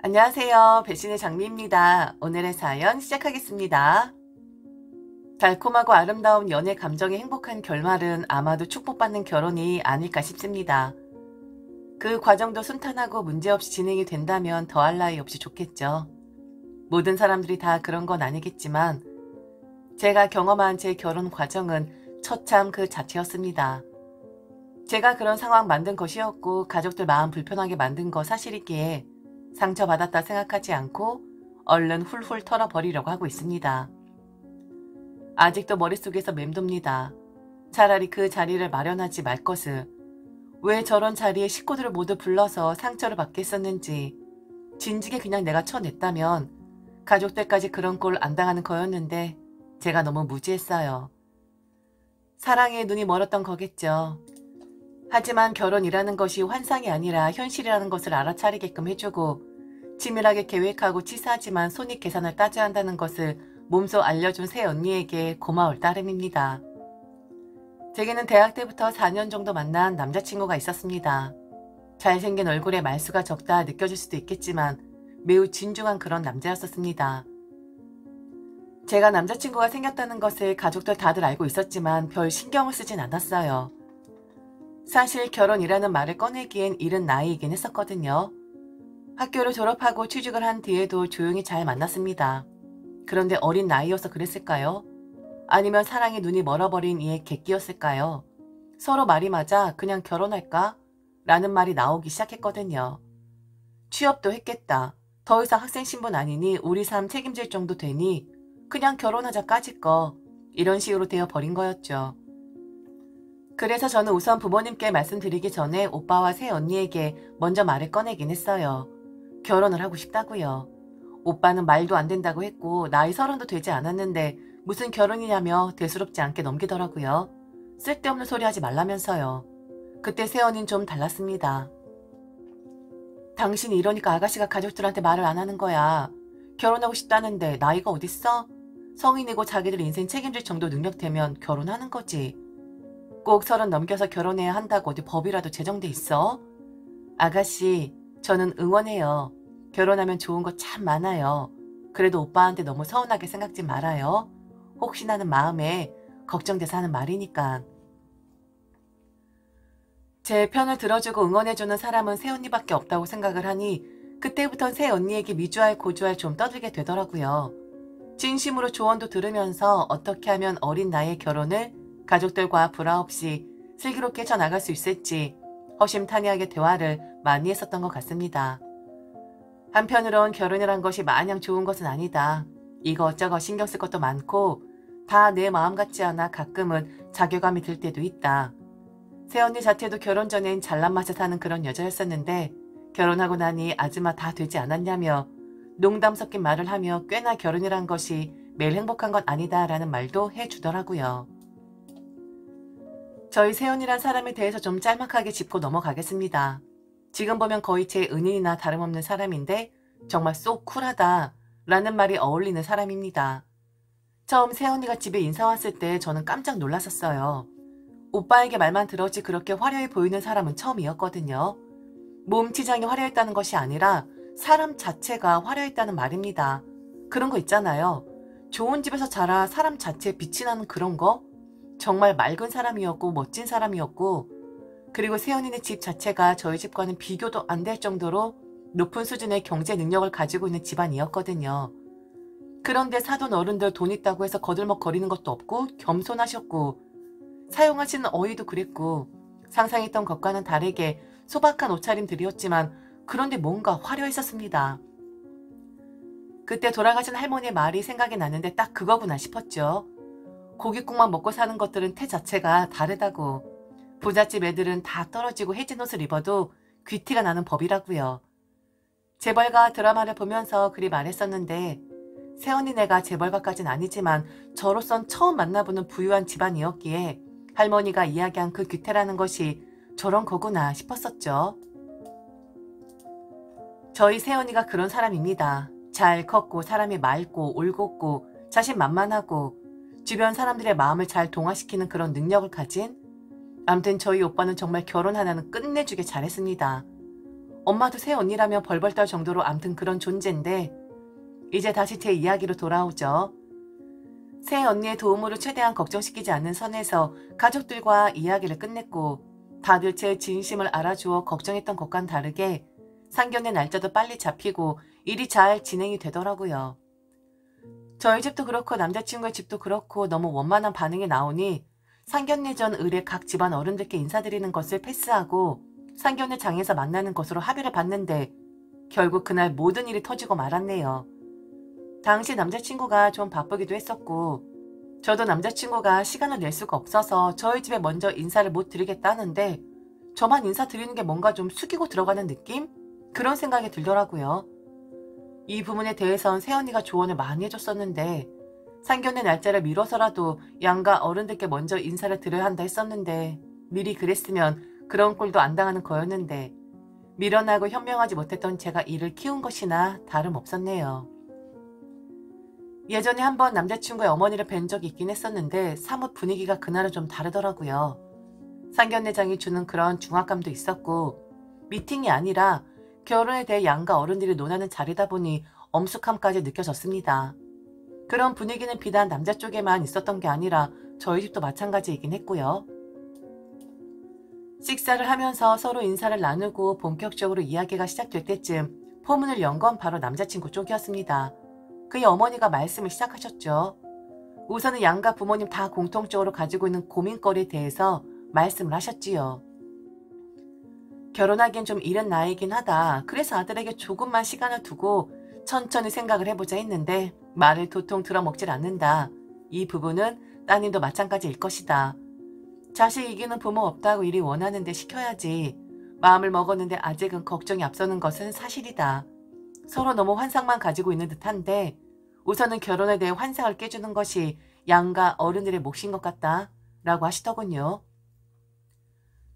안녕하세요. 배신의 장미입니다. 오늘의 사연 시작하겠습니다. 달콤하고 아름다운 연애 감정의 행복한 결말은 아마도 축복받는 결혼이 아닐까 싶습니다. 그 과정도 순탄하고 문제없이 진행이 된다면 더할 나위 없이 좋겠죠. 모든 사람들이 다 그런 건 아니겠지만 제가 경험한 제 결혼 과정은 처참 그 자체였습니다. 제가 그런 상황 만든 것이었고 가족들 마음 불편하게 만든 거 사실이기에 상처받았다 생각하지 않고 얼른 훌훌 털어버리려고 하고 있습니다. 아직도 머릿속에서 맴돕니다. 차라리 그 자리를 마련하지 말 것을. 왜 저런 자리에 식구들을 모두 불러서 상처를 받게 했었는지. 진즉에 그냥 내가 쳐냈다면 가족들까지 그런 꼴 안 당하는 거였는데 제가 너무 무지했어요. 사랑에 눈이 멀었던 거겠죠. 하지만 결혼이라는 것이 환상이 아니라 현실이라는 것을 알아차리게끔 해주고 치밀하게 계획하고 치사하지만 손익 계산을 따져야 한다는 것을 몸소 알려준 새 언니에게 고마울 따름입니다. 제게는 대학 때부터 4년 정도 만난 남자친구가 있었습니다. 잘생긴 얼굴에 말수가 적다 느껴질 수도 있겠지만 매우 진중한 그런 남자였었습니다. 제가 남자친구가 생겼다는 것을 가족들 다들 알고 있었지만 별 신경을 쓰진 않았어요. 사실 결혼이라는 말을 꺼내기엔 이른 나이이긴 했었거든요. 학교를 졸업하고 취직을 한 뒤에도 조용히 잘 만났습니다. 그런데 어린 나이여서 그랬을까요? 아니면 사랑에 눈이 멀어버린 이의 객기였을까요? 서로 말이 맞아 그냥 결혼할까? 라는 말이 나오기 시작했거든요. 취업도 했겠다. 더 이상 학생 신분 아니니 우리 삶 책임질 정도 되니 그냥 결혼하자까짓 거. 이런 식으로 되어버린 거였죠. 그래서 저는 우선 부모님께 말씀드리기 전에 오빠와 새 언니에게 먼저 말을 꺼내긴 했어요. 결혼을 하고 싶다고요. 오빠는 말도 안 된다고 했고 나이 30도 되지 않았는데 무슨 결혼이냐며 대수롭지 않게 넘기더라고요. 쓸데없는 소리 하지 말라면서요. 그때 새 언니는 좀 달랐습니다. 당신이 이러니까 아가씨가 가족들한테 말을 안 하는 거야. 결혼하고 싶다는데 나이가 어딨어? 성인이고 자기들 인생 책임질 정도 능력 되면 결혼하는 거지. 꼭 30 넘겨서 결혼해야 한다고 어디 법이라도 제정돼 있어? 아가씨, 저는 응원해요. 결혼하면 좋은 거 참 많아요. 그래도 오빠한테 너무 서운하게 생각지 말아요. 혹시나는 마음에 걱정돼서 하는 말이니까. 제 편을 들어주고 응원해주는 사람은 새언니밖에 없다고 생각을 하니 그때부턴 새언니에게 미주알 고주알 좀 떠들게 되더라고요. 진심으로 조언도 들으면서 어떻게 하면 어린 나이에 결혼을 가족들과 불화 없이 슬기롭게 해쳐나갈 수 있을지 허심탄회하게 대화를 많이 했었던 것 같습니다. 한편으론 결혼이란 것이 마냥 좋은 것은 아니다. 이거저거 신경 쓸 것도 많고 다 내 마음 같지 않아 가끔은 자괴감이 들 때도 있다. 새언니 자체도 결혼 전엔 잘난 맛에 사는 그런 여자였었는데 결혼하고 나니 아줌마 다 되지 않았냐며 농담 섞인 말을 하며 꽤나 결혼이란 것이 매일 행복한 건 아니다라는 말도 해주더라고요. 저희 새언니란 사람에 대해서 좀 짤막하게 짚고 넘어가겠습니다. 지금 보면 거의 제 은인이나 다름없는 사람인데 정말 쏙 쿨하다 라는 말이 어울리는 사람입니다. 처음 새언니가 집에 인사 왔을 때 저는 깜짝 놀랐었어요. 오빠에게 말만 들었지 그렇게 화려해 보이는 사람은 처음이었거든요. 몸 치장이 화려했다는 것이 아니라 사람 자체가 화려했다는 말입니다. 그런 거 있잖아요. 좋은 집에서 자라 사람 자체에 빛이 나는 그런 거? 정말 맑은 사람이었고 멋진 사람이었고 그리고 새언니네 집 자체가 저희 집과는 비교도 안 될 정도로 높은 수준의 경제 능력을 가지고 있는 집안이었거든요. 그런데 사돈 어른들 돈 있다고 해서 거들먹거리는 것도 없고 겸손하셨고 사용하시는 어휘도 그랬고 상상했던 것과는 다르게 소박한 옷차림들이었지만 그런데 뭔가 화려했었습니다. 그때 돌아가신 할머니의 말이 생각이 났는데 딱 그거구나 싶었죠. 고깃국만 먹고 사는 것들은 태 자체가 다르다고. 부잣집 애들은 다 떨어지고 해진 옷을 입어도 귀티가 나는 법이라고요. 재벌가 드라마를 보면서 그리 말했었는데 새언니네가 재벌가까진 아니지만 저로선 처음 만나보는 부유한 집안이었기에 할머니가 이야기한 그 귀태라는 것이 저런 거구나 싶었었죠. 저희 새언니가 그런 사람입니다. 잘 컸고 사람이 맑고 올곧고 자신만만하고 주변 사람들의 마음을 잘 동화시키는 그런 능력을 가진 암튼 저희 오빠는 정말 결혼 하나는 끝내주게 잘했습니다. 엄마도 새언니라면 벌벌 떨 정도로 암튼 그런 존재인데 이제 다시 제 이야기로 돌아오죠. 새언니의 도움으로 최대한 걱정시키지 않는 선에서 가족들과 이야기를 끝냈고 다들 제 진심을 알아주어 걱정했던 것과는 다르게 상견례 날짜도 빨리 잡히고 일이 잘 진행이 되더라고요. 저희 집도 그렇고 남자친구의 집도 그렇고 너무 원만한 반응이 나오니 상견례 전 의뢰 각 집안 어른들께 인사드리는 것을 패스하고 상견례 장에서 만나는 것으로 합의를 봤는데 결국 그날 모든 일이 터지고 말았네요. 당시 남자친구가 좀 바쁘기도 했었고 저도 남자친구가 시간을 낼 수가 없어서 저희 집에 먼저 인사를 못 드리겠다는데 저만 인사드리는 게 뭔가 좀 숙이고 들어가는 느낌? 그런 생각이 들더라고요. 이 부분에 대해선 새언니가 조언을 많이 해줬었는데 상견례 날짜를 미뤄서라도 양가 어른들께 먼저 인사를 드려야 한다 했었는데 미리 그랬으면 그런 꼴도 안 당하는 거였는데 미련하고 현명하지 못했던 제가 이를 키운 것이나 다름없었네요. 예전에 한번 남자친구의 어머니를 뵌 적이 있긴 했었는데 사뭇 분위기가 그날은 좀 다르더라고요. 상견례장이 주는 그런 중압감도 있었고 미팅이 아니라 결혼에 대해 양가 어른들이 논하는 자리다 보니 엄숙함까지 느껴졌습니다. 그런 분위기는 비단 남자 쪽에만 있었던 게 아니라 저희 집도 마찬가지이긴 했고요. 식사를 하면서 서로 인사를 나누고 본격적으로 이야기가 시작될 때쯤 포문을 연 건 바로 남자친구 쪽이었습니다. 그의 어머니가 말씀을 시작하셨죠. 우선은 양가 부모님 다 공통적으로 가지고 있는 고민거리에 대해서 말씀을 하셨지요. 결혼하기엔 좀 이른 나이긴 하다. 그래서 아들에게 조금만 시간을 두고 천천히 생각을 해보자 했는데 말을 도통 들어먹질 않는다. 이 부분은 따님도 마찬가지일 것이다. 자식 이기는 부모 없다고 이리 원하는데 시켜야지. 마음을 먹었는데 아직은 걱정이 앞서는 것은 사실이다. 서로 너무 환상만 가지고 있는 듯한데 우선은 결혼에 대해 환상을 깨주는 것이 양가 어른들의 몫인 것 같다 라고 하시더군요.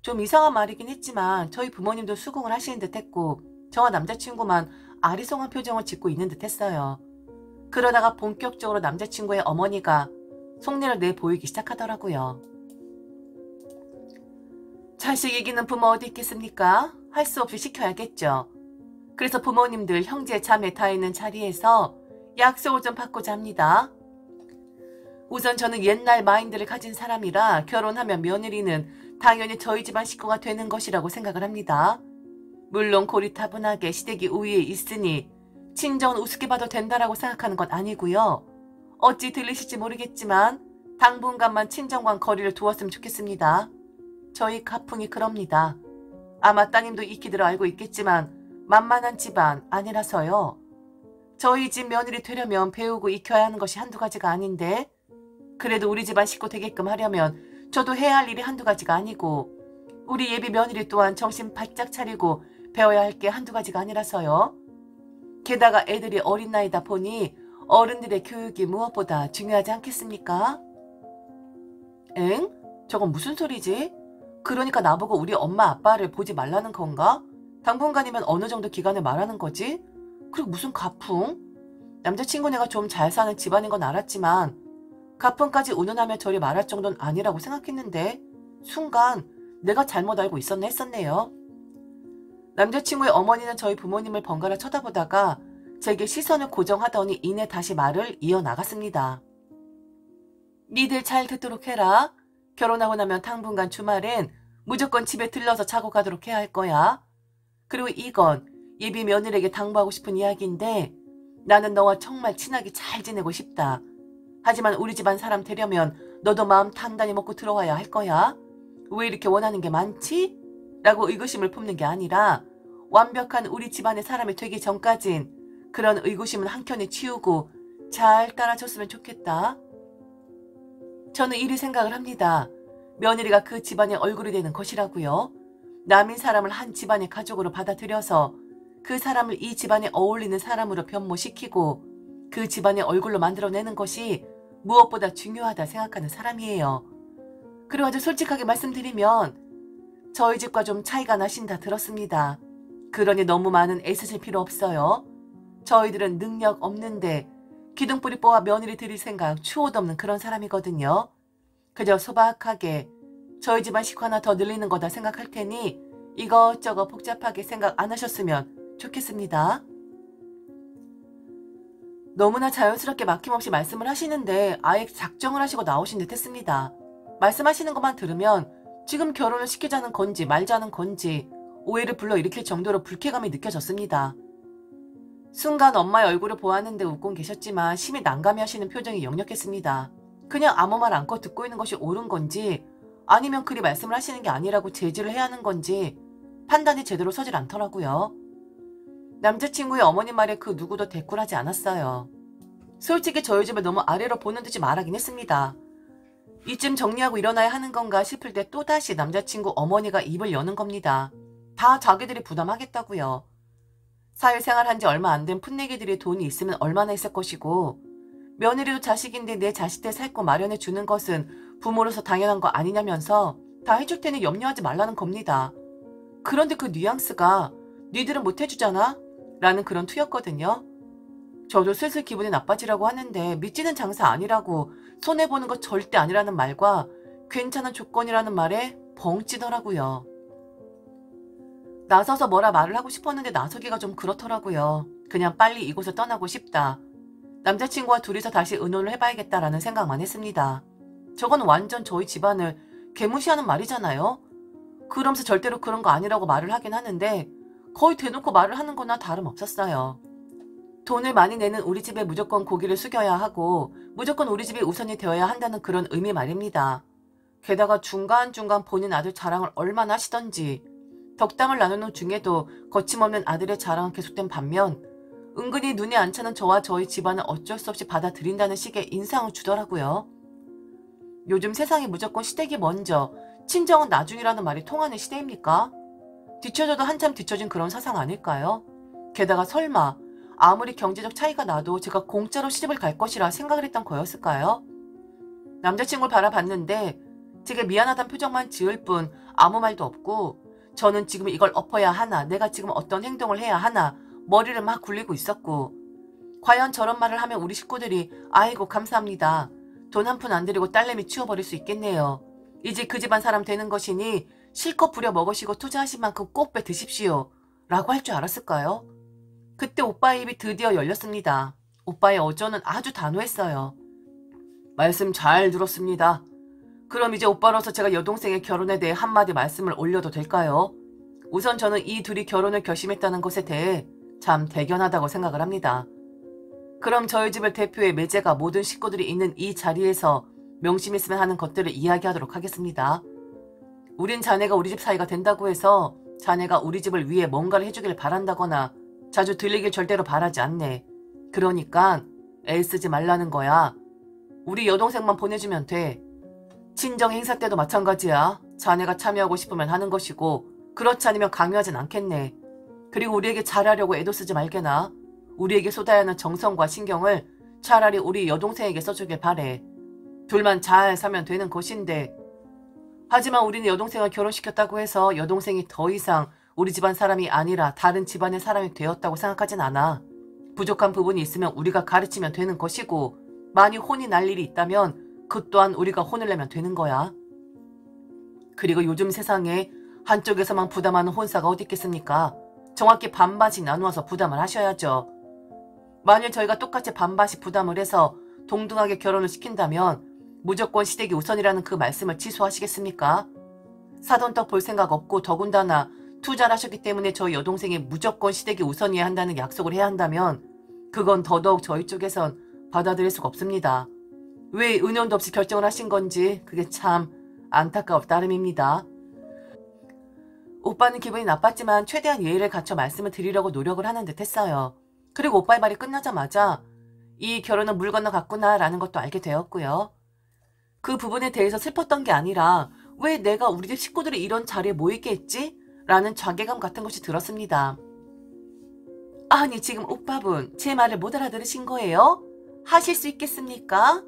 좀 이상한 말이긴 했지만 저희 부모님도 수긍을 하시는 듯 했고 저와 남자친구만 아리송한 표정을 짓고 있는 듯 했어요. 그러다가 본격적으로 남자친구의 어머니가 속내를 내보이기 시작하더라고요. 자식 이기는 부모 어디 있겠습니까? 할 수 없이 시켜야겠죠. 그래서 부모님들 형제 자매 다 있는 자리에서 약속을 좀 받고자 합니다. 우선 저는 옛날 마인드를 가진 사람이라 결혼하면 며느리는 당연히 저희 집안 식구가 되는 것이라고 생각을 합니다. 물론 고리타분하게 시댁이 우위에 있으니 친정은 우습게 봐도 된다라고 생각하는 건 아니고요. 어찌 들리실지 모르겠지만 당분간만 친정과는 거리를 두었으면 좋겠습니다. 저희 가풍이 그럽니다. 아마 따님도 익히들어 알고 있겠지만 만만한 집안 아니라서요. 저희 집 며느리 되려면 배우고 익혀야 하는 것이 한두 가지가 아닌데 그래도 우리 집안 식구 되게끔 하려면 저도 해야 할 일이 한두 가지가 아니고 우리 예비 며느리 또한 정신 바짝 차리고 배워야 할 게 한두 가지가 아니라서요. 게다가 애들이 어린 나이다 보니 어른들의 교육이 무엇보다 중요하지 않겠습니까? 엥? 저건 무슨 소리지? 그러니까 나보고 우리 엄마 아빠를 보지 말라는 건가? 당분간이면 어느 정도 기간을 말하는 거지? 그리고 무슨 가풍? 남자친구네가 좀 잘 사는 집안인 건 알았지만 가풍까지 운운하며 저리 말할 정도는 아니라고 생각했는데 순간 내가 잘못 알고 있었나 했었네요. 남자친구의 어머니는 저희 부모님을 번갈아 쳐다보다가 제게 시선을 고정하더니 이내 다시 말을 이어나갔습니다. 니들 잘 듣도록 해라. 결혼하고 나면 당분간 주말엔 무조건 집에 들러서 자고 가도록 해야 할 거야. 그리고 이건 예비 며느리에게 당부하고 싶은 이야기인데 나는 너와 정말 친하게 잘 지내고 싶다. 하지만 우리 집안 사람 되려면 너도 마음 단단히 먹고 들어와야 할 거야. 왜 이렇게 원하는 게 많지? 라고 의구심을 품는 게 아니라 완벽한 우리 집안의 사람이 되기 전까진 그런 의구심은 한켠에 치우고 잘 따라줬으면 좋겠다. 저는 이리 생각을 합니다. 며느리가 그 집안의 얼굴이 되는 것이라고요. 남인 사람을 한 집안의 가족으로 받아들여서 그 사람을 이 집안에 어울리는 사람으로 변모시키고 그 집안의 얼굴로 만들어내는 것이 무엇보다 중요하다 생각하는 사람이에요. 그리고 아주 솔직하게 말씀드리면 저희 집과 좀 차이가 나신다 들었습니다. 그러니 너무 많은 애쓰실 필요 없어요. 저희들은 능력 없는데 기둥뿌리 뽑아 며느리 드릴 생각 추호도 없는 그런 사람이거든요. 그저 소박하게 저희 집안 식구 하나 더 늘리는 거다 생각할 테니 이것저것 복잡하게 생각 안 하셨으면 좋겠습니다. 너무나 자연스럽게 막힘없이 말씀을 하시는데 아예 작정을 하시고 나오신 듯 했습니다. 말씀하시는 것만 들으면 지금 결혼을 시키자는 건지 말자는 건지 오해를 불러일으킬 정도로 불쾌감이 느껴졌습니다. 순간 엄마의 얼굴을 보았는데 웃고 계셨지만 심히 난감해하시는 표정이 역력했습니다. 그냥 아무 말 않고 듣고 있는 것이 옳은 건지 아니면 그리 말씀을 하시는 게 아니라고 제지를 해야 하는 건지 판단이 제대로 서질 않더라고요. 남자친구의 어머님 말에 그 누구도 대꾸하지 않았어요. 솔직히 저희 집을 너무 아래로 보는 듯이 말하긴 했습니다. 이쯤 정리하고 일어나야 하는 건가 싶을 때 또다시 남자친구 어머니가 입을 여는 겁니다. 다 자기들이 부담하겠다고요. 사회생활 한 지 얼마 안 된 풋내기들이 돈이 있으면 얼마나 있을 것이고 며느리도 자식인데 내 자식들 살고 마련해 주는 것은 부모로서 당연한 거 아니냐면서 다 해줄 테니 염려하지 말라는 겁니다. 그런데 그 뉘앙스가 니들은 못 해주잖아? 라는 그런 투였거든요. 저도 슬슬 기분이 나빠지라고 하는데 믿지는 장사 아니라고 손해보는 거 절대 아니라는 말과 괜찮은 조건이라는 말에 벙 찌더라고요. 나서서 뭐라 말을 하고 싶었는데 나서기가 좀 그렇더라고요. 그냥 빨리 이곳을 떠나고 싶다. 남자친구와 둘이서 다시 의논을 해봐야겠다라는 생각만 했습니다. 저건 완전 저희 집안을 개무시하는 말이잖아요. 그러면서 절대로 그런 거 아니라고 말을 하긴 하는데 거의 대놓고 말을 하는 거나 다름없었어요. 돈을 많이 내는 우리 집에 무조건 고기를 숙여야 하고 무조건 우리 집이 우선이 되어야 한다는 그런 의미 말입니다. 게다가 중간중간 본인 아들 자랑을 얼마나 하시던지 덕담을 나누는 중에도 거침없는 아들의 자랑은 계속된 반면 은근히 눈에 안 차는 저와 저희 집안을 어쩔 수 없이 받아들인다는 식의 인상을 주더라고요. 요즘 세상이 무조건 시댁이 먼저 친정은 나중이라는 말이 통하는 시대입니까? 뒤쳐져도 한참 뒤쳐진 그런 사상 아닐까요? 게다가 설마 아무리 경제적 차이가 나도 제가 공짜로 시집을 갈 것이라 생각을 했던 거였을까요? 남자친구를 바라봤는데 제게 미안하다는 표정만 지을 뿐 아무 말도 없고 저는 지금 이걸 엎어야 하나, 내가 지금 어떤 행동을 해야 하나 머리를 막 굴리고 있었고 과연 저런 말을 하면 우리 식구들이 아이고 감사합니다. 돈 한 푼 안 들이고 딸내미 치워버릴 수 있겠네요. 이제 그 집안 사람 되는 것이니 실컷 부려 먹으시고 투자하신 만큼 꽃배 드십시오. 라고 할 줄 알았을까요? 그때 오빠의 입이 드디어 열렸습니다. 오빠의 어조는 아주 단호했어요. 말씀 잘 들었습니다. 그럼 이제 오빠로서 제가 여동생의 결혼에 대해 한마디 말씀을 올려도 될까요? 우선 저는 이 둘이 결혼을 결심했다는 것에 대해 참 대견하다고 생각을 합니다. 그럼 저희 집을 대표해 매제가 모든 식구들이 있는 이 자리에서 명심 있으면 하는 것들을 이야기하도록 하겠습니다. 우린 자네가 우리 집 사이가 된다고 해서 자네가 우리 집을 위해 뭔가를 해주길 바란다거나 자주 들리길 절대로 바라지 않네. 그러니까 애쓰지 말라는 거야. 우리 여동생만 보내주면 돼. 친정 행사 때도 마찬가지야. 자네가 참여하고 싶으면 하는 것이고 그렇지 않으면 강요하진 않겠네. 그리고 우리에게 잘하려고 애도 쓰지 말게나. 우리에게 쏟아야 하는 정성과 신경을 차라리 우리 여동생에게 써주길 바래. 둘만 잘 사면 되는 것인데. 하지만 우리는 여동생을 결혼시켰다고 해서 여동생이 더 이상 우리 집안 사람이 아니라 다른 집안의 사람이 되었다고 생각하진 않아. 부족한 부분이 있으면 우리가 가르치면 되는 것이고 만일 혼이 날 일이 있다면 그 또한 우리가 혼을 내면 되는 거야. 그리고 요즘 세상에 한쪽에서만 부담하는 혼사가 어디 있겠습니까? 정확히 반반씩 나누어서 부담을 하셔야죠. 만일 저희가 똑같이 반반씩 부담을 해서 동등하게 결혼을 시킨다면 무조건 시댁이 우선이라는 그 말씀을 취소하시겠습니까? 사돈떡 볼 생각 없고 더군다나 투자를 하셨기 때문에 저희 여동생이 무조건 시댁이 우선이어야 한다는 약속을 해야 한다면 그건 더더욱 저희 쪽에선 받아들일 수가 없습니다. 왜 의논도 없이 결정을 하신 건지 그게 참 안타까울 따름입니다. 오빠는 기분이 나빴지만 최대한 예의를 갖춰 말씀을 드리려고 노력을 하는 듯 했어요. 그리고 오빠의 말이 끝나자마자 이 결혼은 물 건너 갔구나 라는 것도 알게 되었고요. 그 부분에 대해서 슬펐던 게 아니라 왜 내가 우리 집 식구들이 이런 자리에 모이게 했지? 라는 자괴감 같은 것이 들었습니다. 아니 지금 오빠분 제 말을 못 알아들으신 거예요? 하실 수 있겠습니까?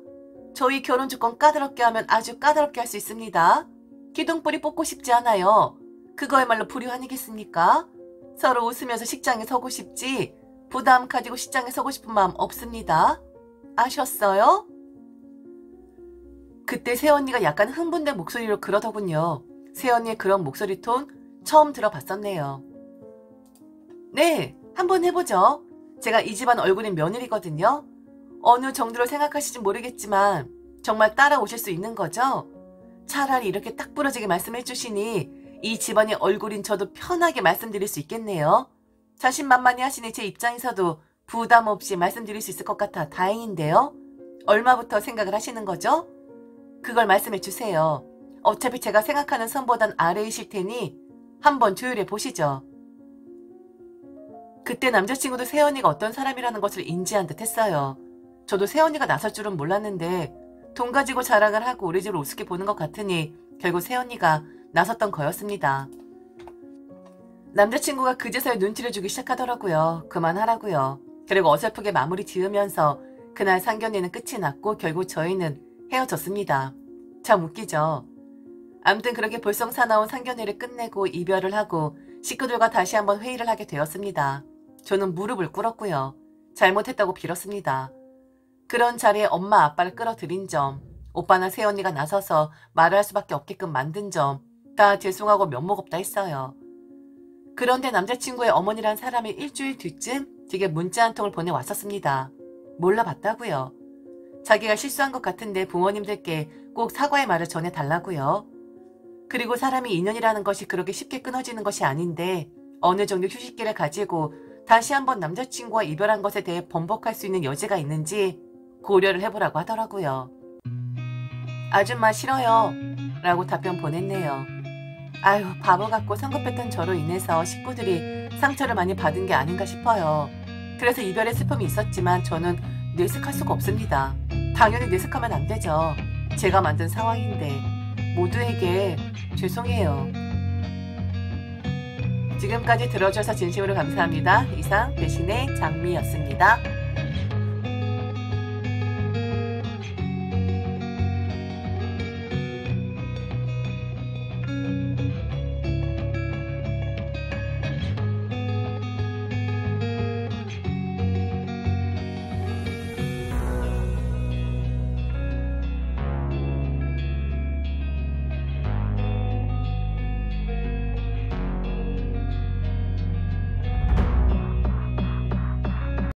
저희 결혼 조건 까다롭게 하면 아주 까다롭게 할 수 있습니다. 기둥뿌리 뽑고 싶지 않아요. 그거야말로 불효 아니겠습니까? 서로 웃으면서 식장에 서고 싶지 부담 가지고 식장에 서고 싶은 마음 없습니다. 아셨어요? 그때 새언니가 약간 흥분된 목소리로 그러더군요. 새언니의 그런 목소리 톤 처음 들어봤었네요. 네, 한번 해보죠. 제가 이 집안 얼굴인 며느리거든요. 어느 정도로 생각하실지 모르겠지만 정말 따라오실 수 있는 거죠? 차라리 이렇게 딱 부러지게 말씀해 주시니 이 집안의 얼굴인 저도 편하게 말씀드릴 수 있겠네요. 자신만만히 하시니 제 입장에서도 부담 없이 말씀드릴 수 있을 것 같아 다행인데요. 얼마부터 생각을 하시는 거죠? 그걸 말씀해 주세요. 어차피 제가 생각하는 선보단 아래이실 테니 한번 조율해 보시죠. 그때 남자친구도 세연이가 어떤 사람이라는 것을 인지한 듯 했어요. 저도 세연이가 나설 줄은 몰랐는데 돈 가지고 자랑을 하고 우리 집을 우습게 보는 것 같으니 결국 세연이가 나섰던 거였습니다. 남자친구가 그제서야 눈치를 주기 시작하더라고요. 그만하라고요. 그리고 어설프게 마무리 지으면서 그날 상견례는 끝이 났고 결국 저희는 헤어졌습니다. 참 웃기죠. 암튼 그렇게 볼썽사나운 상견례를 끝내고 이별을 하고 식구들과 다시 한번 회의를 하게 되었습니다. 저는 무릎을 꿇었고요. 잘못했다고 빌었습니다. 그런 자리에 엄마 아빠를 끌어들인 점, 오빠나 새언니가 나서서 말을 할 수밖에 없게끔 만든 점 다 죄송하고 면목없다 했어요. 그런데 남자친구의 어머니란 사람이 일주일 뒤쯤 제게 문자 한 통을 보내왔었습니다. 몰라봤다고요. 자기가 실수한 것 같은데 부모님들께 꼭 사과의 말을 전해달라고요. 그리고 사람이 인연이라는 것이 그렇게 쉽게 끊어지는 것이 아닌데 어느 정도 휴식기를 가지고 다시 한번 남자친구와 이별한 것에 대해 번복할 수 있는 여지가 있는지 고려를 해보라고 하더라고요. 아줌마 싫어요 라고 답변 보냈네요. 아유 바보 같고 성급했던 저로 인해서 식구들이 상처를 많이 받은 게 아닌가 싶어요. 그래서 이별의 슬픔이 있었지만 저는 뇌색할 수가 없습니다. 당연히 뇌색하면 안 되죠. 제가 만든 상황인데 모두에게 죄송해요. 지금까지 들어주셔서 진심으로 감사합니다. 이상 배신의 장미였습니다.